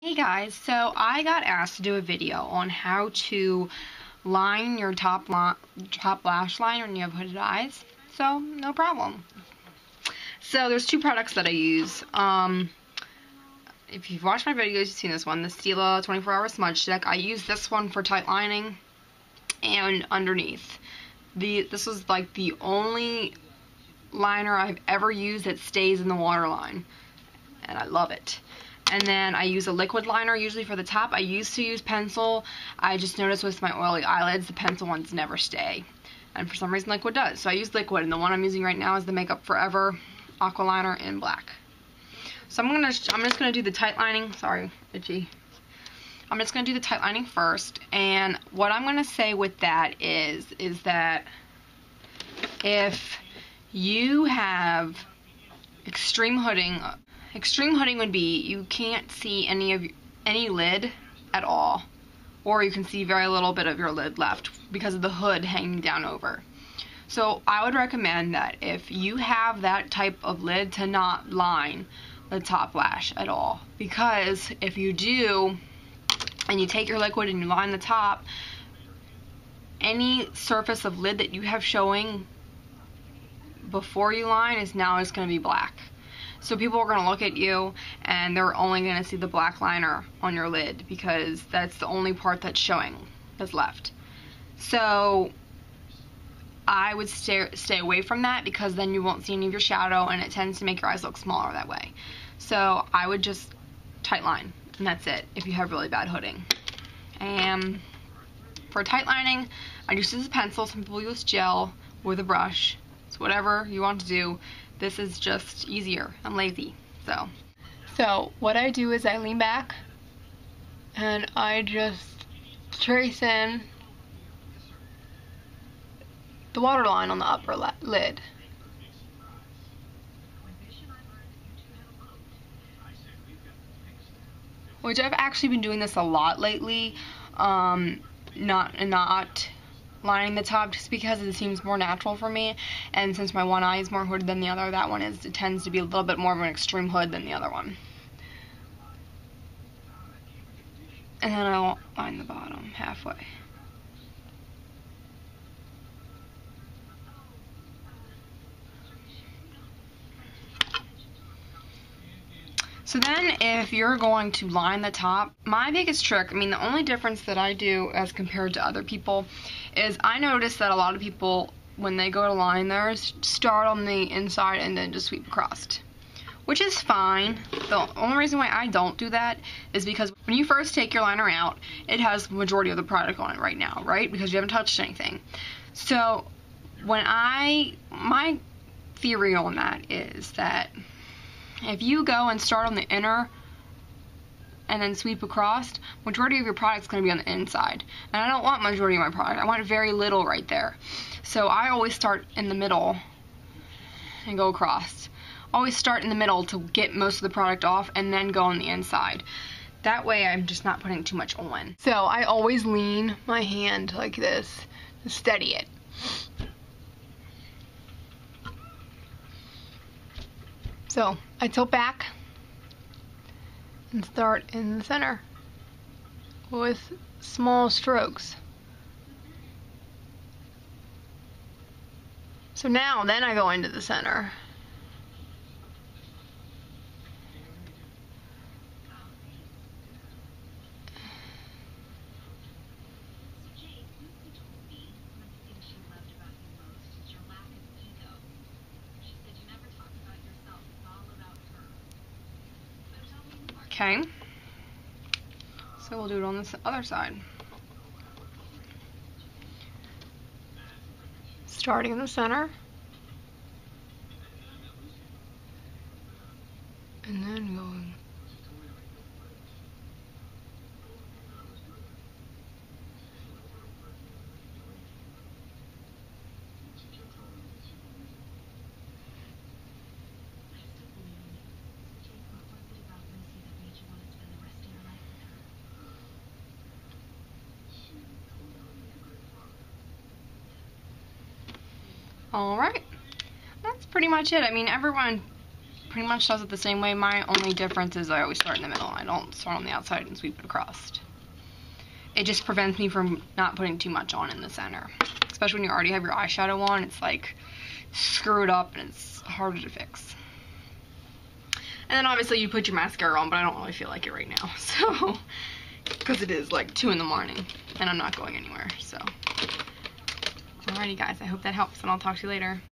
Hey guys, so I got asked to do a video on how to line your top lash line when you have hooded eyes, so no problem. So there's two products that I use. If you've watched my videos, you've seen this one, the Stila 24-hour smudge stick. I use this one for tight lining and underneath. This was like the only liner I've ever used that stays in the waterline, and I love it. And then I use a liquid liner usually for the top. I used to use pencil. I just noticed with my oily eyelids, the pencil ones never stay. And for some reason liquid does. So I use liquid, and the one I'm using right now is the Makeup Forever Aqua Liner in black. So I'm just gonna do the tight lining. Sorry, itchy. I'm just gonna do the tight lining first. And what I'm gonna say with that is that if you have extreme hooding would be you can't see any lid at all, or you can see very little bit of your lid left because of the hood hanging down over. So I would recommend that if you have that type of lid to not line the top lash at all, because if you do and you take your liquid and you line the top, any surface of lid that you have showing before you line is now just going to be black. So people are going to look at you and they're only going to see the black liner on your lid because that's the only part that's showing, that's left. So I would stay away from that, because then you won't see any of your shadow and it tends to make your eyes look smaller that way. So I would just tight line, and that's it if you have really bad hooding. And for tight lining, I just use a pencil. Some people use gel with a brush. It's whatever you want to do. This is just easier. I'm lazy. So what I do is I lean back and I just trace in the waterline on the upper lid. Which I've actually been doing this a lot lately. Not lining the top, just because it seems more natural for me, and since my one eye is more hooded than the other, it tends to be a little bit more of an extreme hood than the other one. And then I'll line the bottom halfway. So then if you're going to line the top, my biggest trick, the only difference that I do as compared to other people is I notice that a lot of people, when they go to line theirs, start on the inside and then just sweep across. Which is fine. The only reason why I don't do that is because when you first take your liner out, it has the majority of the product on it right now, right? Because you haven't touched anything. So my theory on that is that if you go and start on the inner and then sweep across, majority of your product is going to be on the inside. And I don't want majority of my product. I want very little right there. So I always start in the middle and go across. Always start in the middle to get most of the product off and then go on the inside. That way I'm just not putting too much on. So I always lean my hand like this to steady it. So I tilt back and start in the center with small strokes. So then I go into the center. Okay, so we'll do it on this other side. Starting in the center, and then going. Alright, that's pretty much it. Everyone pretty much does it the same way. My only difference is I always start in the middle. I don't start on the outside and sweep it across. It just prevents me from not putting too much on in the center. Especially when you already have your eyeshadow on, it's like screwed up and it's harder to fix. And then obviously you put your mascara on, but I don't really feel like it right now. So, because it is like 2 in the morning and I'm not going anywhere. So, alrighty guys, I hope that helps and I'll talk to you later.